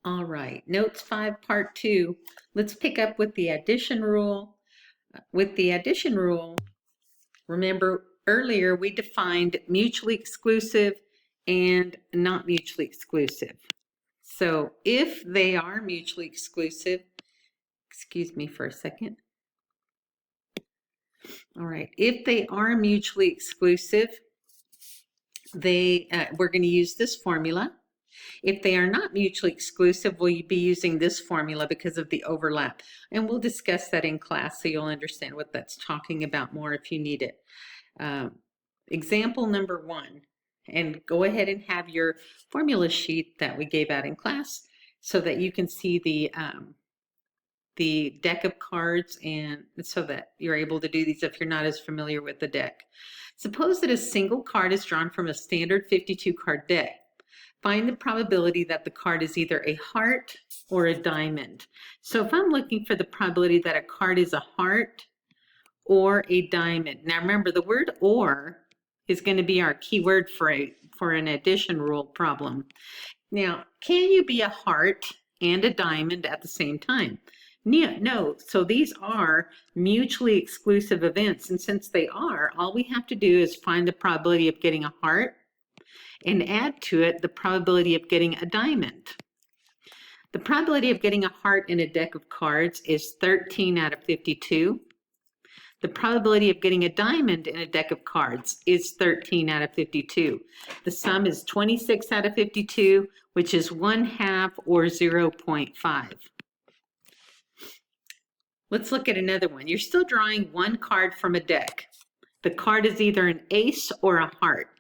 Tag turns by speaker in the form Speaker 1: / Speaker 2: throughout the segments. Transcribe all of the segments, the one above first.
Speaker 1: All right, Notes 5, Part 2. Let's pick up with the addition rule. With the addition rule, remember earlier we defined mutually exclusive and not mutually exclusive. So if they are mutually exclusive, excuse me for a second. All right, if they are mutually exclusive, we're going to use this formula. If they are not mutually exclusive, we'll be using this formula because of the overlap. And we'll discuss that in class so you'll understand what that's talking about more if you need it. Example number 1, and go ahead and have your formula sheet that we gave out in class so that you can see the deck of cards, and so that you're able to do these if you're not as familiar with the deck. Suppose that a single card is drawn from a standard 52 card deck. Find the probability that the card is either a heart or a diamond. So if I'm looking for the probability that a card is a heart or a diamond. Now remember, the word or is going to be our key word for an addition rule problem. Now, can you be a heart and a diamond at the same time? No, so these are mutually exclusive events, and since they are, all we have to do is find the probability of getting a heart and add to it the probability of getting a diamond. The probability of getting a heart in a deck of cards is 13 out of 52. The probability of getting a diamond in a deck of cards is 13 out of 52. The sum is 26 out of 52, which is 1/2 or 0.5. Let's look at another one. You're still drawing one card from a deck. The card is either an ace or a heart.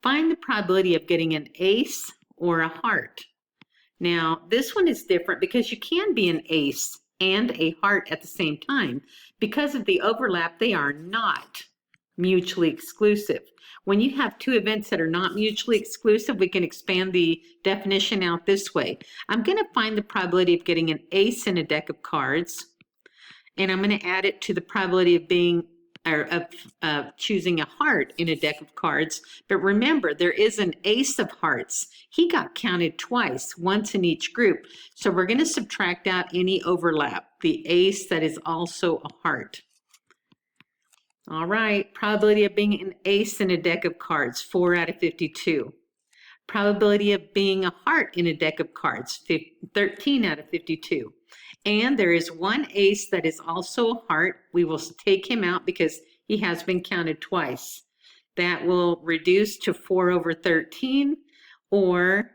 Speaker 1: Find the probability of getting an ace or a heart. Now, this one is different because you can be an ace and a heart at the same time. Because of the overlap, they are not mutually exclusive. When you have two events that are not mutually exclusive, we can expand the definition out this way. I'm going to find the probability of getting an ace in a deck of cards, and I'm going to add it to the probability of being of choosing a heart in a deck of cards. But remember, there is an ace of hearts. He got counted twice, once in each group. So we're going to subtract out any overlap, the ace that is also a heart. All right, probability of being an ace in a deck of cards, 4 out of 52. Probability of being a heart in a deck of cards, 13 out of 52. And there is one ace that is also a heart. We will take him out because he has been counted twice. That will reduce to 4 over 13 or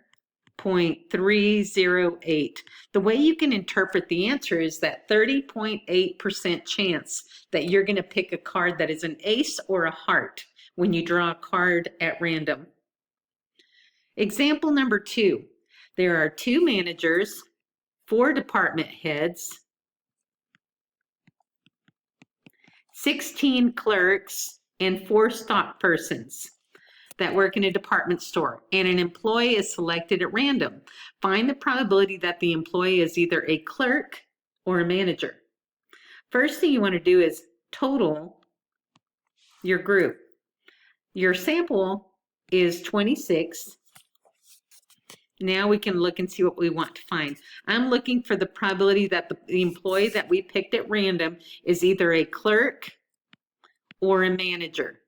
Speaker 1: 0.308. The way you can interpret the answer is that 30.8% chance that you're going to pick a card that is an ace or a heart when you draw a card at random. Example number 2. There are 2 managers, 4 department heads, 16 clerks, and 4 stock persons that work in a department store, and an employee is selected at random. Find the probability that the employee is either a clerk or a manager. First thing you want to do is total your group. Your sample is 26. Now we can look and see what we want to find. I'm looking for the probability that the employee that we picked at random is either a clerk or a manager.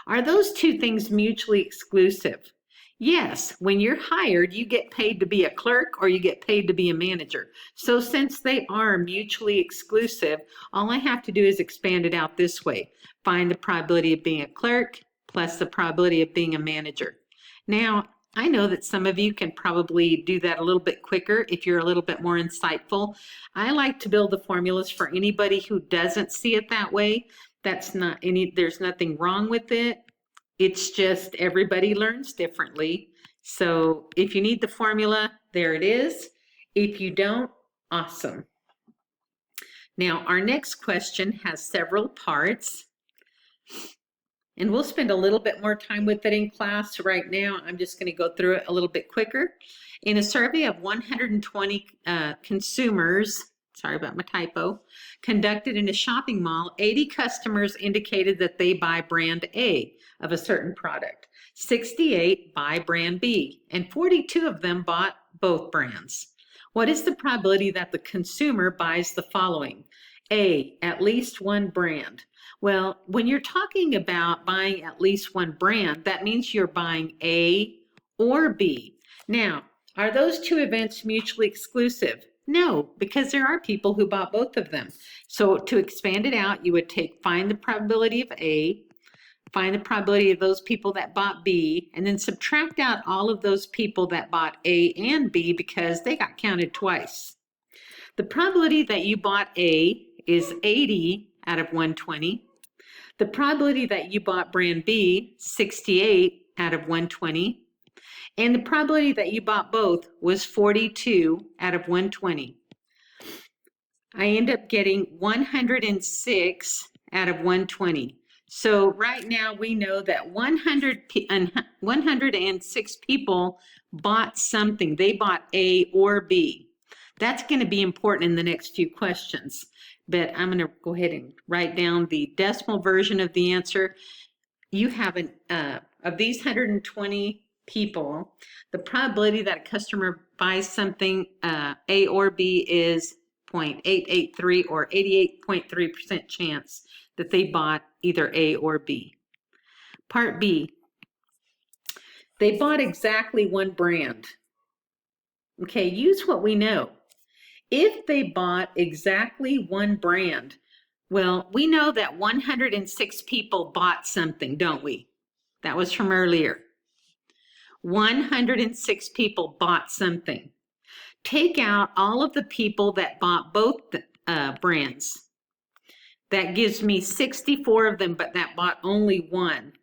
Speaker 1: Are those two things mutually exclusive? Yes, when you're hired, you get paid to be a clerk or you get paid to be a manager. So since they are mutually exclusive, all I have to do is expand it out this way. Find the probability of being a clerk plus the probability of being a manager. Now, I know that some of you can probably do that a little bit quicker if you're a little bit more insightful. I like to build the formulas for anybody who doesn't see it that way. There's nothing wrong with it. It's just everybody learns differently. So if you need the formula, there it is. If you don't, awesome. Now, our next question has several parts. And we'll spend a little bit more time with it in class. Right now, I'm just going to go through it a little bit quicker. In a survey of 120 consumers, sorry about my typo, conducted in a shopping mall, 80 customers indicated that they buy brand A of a certain product. 68 buy brand B, and 42 of them bought both brands. What is the probability that the consumer buys the following? A, at least one brand. Well, when you're talking about buying at least one brand, that means you're buying A or B. Now, are those two events mutually exclusive? No, because there are people who bought both of them. So to expand it out, you would find the probability of A, find the probability of those people that bought B, and then subtract out all of those people that bought A and B because they got counted twice. The probability that you bought A is 80 out of 120. The probability that you bought brand B, 68 out of 120. And the probability that you bought both was 42 out of 120. I end up getting 106 out of 120. So right now we know that 106 people bought something. They bought A or B. That's going to be important in the next few questions. But I'm going to go ahead and write down the decimal version of the answer. You have of these 120 people, the probability that a customer buys something A or B is 0.883 or 88.3% chance that they bought either A or B. Part B, they bought exactly one brand. Okay, use what we know. If they bought exactly one brand, well, we know that 106 people bought something, don't we? That was from earlier. 106 people bought something. Take out all of the people that bought both brands. That gives me 64 of them, but that bought only one.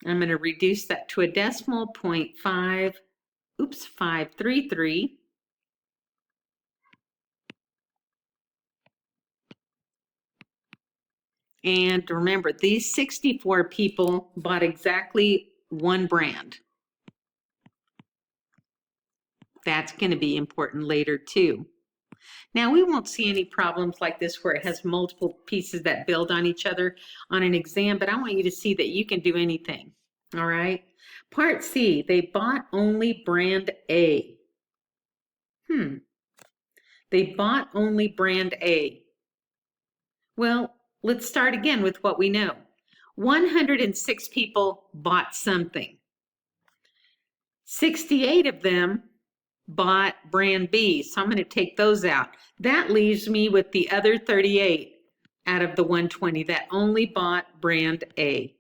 Speaker 1: I'm going to reduce that to a decimal, 533. And remember, these 64 people bought exactly one brand. That's going to be important later too. Now, we won't see any problems like this where it has multiple pieces that build on each other on an exam, but I want you to see that you can do anything. All right. Part C, they bought only brand A. They bought only brand A. Well, let's start again with what we know. 106 people bought something. 68 of them bought brand B, so I'm going to take those out. That leaves me with the other 38 out of the 120 that only bought brand A.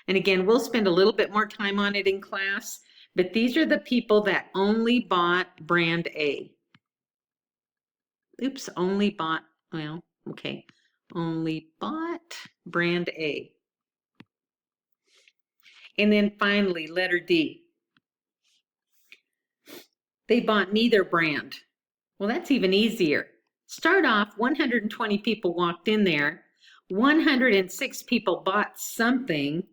Speaker 1: And again, we'll spend a little bit more time on it in class, but these are the people that only bought brand A. Oops, only bought, well, okay, only bought brand A. And then finally, letter D. They bought neither brand. Well, that's even easier. Start off, 120 people walked in there. 106 people bought something.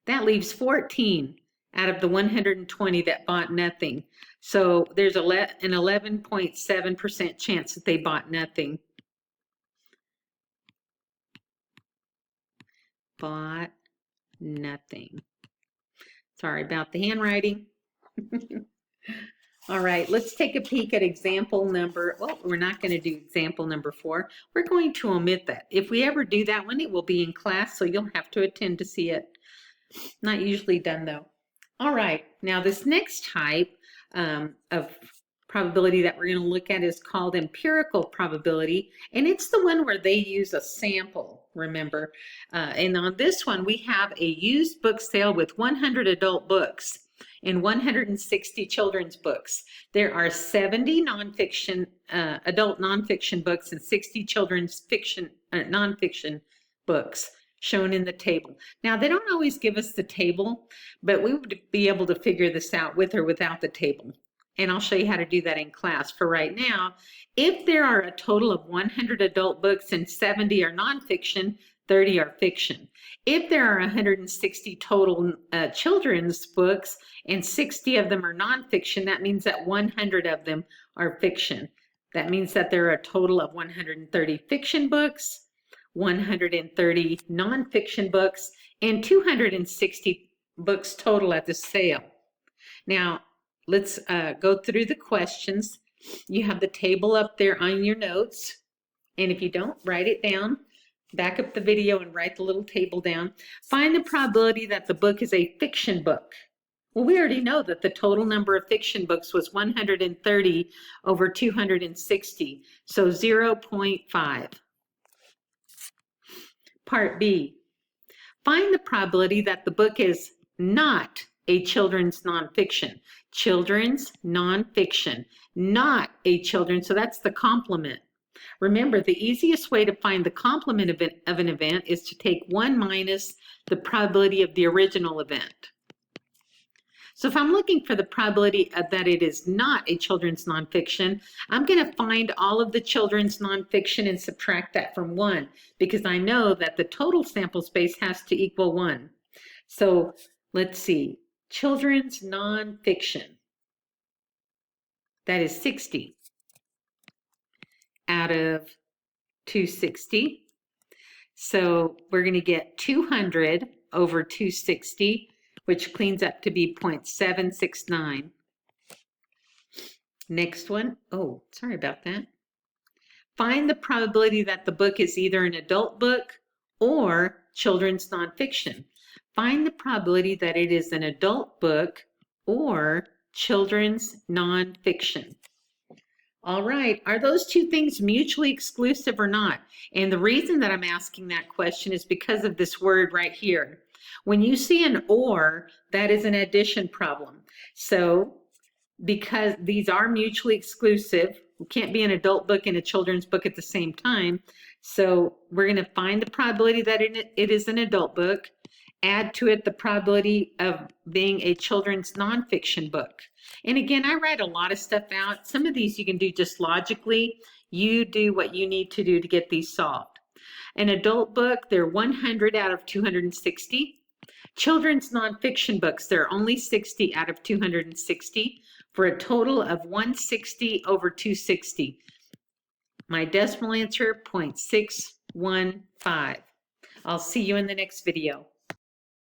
Speaker 1: That leaves 14 out of the 120 that bought nothing. So there's an 11.7% chance that they bought nothing. Bought nothing. Sorry about the handwriting. All right, let's take a peek at example number, well, we're not going to do example number 4. We're going to omit that. If we ever do that one, it will be in class, so you'll have to attend to see it. Not usually done though. All right, now this next type of probability that we're going to look at is called empirical probability, and it's the one where they use a sample, remember. And on this one, we have a used book sale with 100 adult books and 160 children's books. There are 70 nonfiction, adult nonfiction books and 60 children's fiction, nonfiction books shown in the table. Now, they don't always give us the table, but we would be able to figure this out with or without the table. And I'll show you how to do that in class. For right now, if there are a total of 100 adult books and 70 are nonfiction, 30 are fiction. If there are 160 total children's books and 60 of them are nonfiction, that means that 100 of them are fiction. That means that there are a total of 130 fiction books, 130 nonfiction books, and 260 books total at the sale. Now, let's go through the questions. You have the table up there on your notes. And if you don't, write it down. Back up the video and write the little table down. Find the probability that the book is a fiction book. Well, we already know that the total number of fiction books was 130 over 260, so 0.5. Part B. Find the probability that the book is not a children's nonfiction. Children's nonfiction, not a children's, so that's the complement. Remember, the easiest way to find the complement of an event is to take 1 minus the probability of the original event. So if I'm looking for the probability that it is not a children's nonfiction, I'm going to find all of the children's nonfiction and subtract that from 1, because I know that the total sample space has to equal 1. So let's see, children's nonfiction, that is 60 out of 260. So we're going to get 200 over 260, which cleans up to be 0.769. Next one. Oh, sorry about that. Find the probability that the book is either an adult book or children's nonfiction. Find the probability that it is an adult book or children's nonfiction. All right, are those two things mutually exclusive or not? And the reason that I'm asking that question is because of this word right here. When you see an or, that is an addition problem. So because these are mutually exclusive, it can't be an adult book and a children's book at the same time. So we're going to find the probability that it is an adult book, add to it the probability of being a children's nonfiction book. And again, I write a lot of stuff out. Some of these you can do just logically. You do what you need to do to get these solved. An adult book, they're 100 out of 260. Children's nonfiction books, they're only 60 out of 260 for a total of 160 over 260. My decimal answer, 0.615. I'll see you in the next video.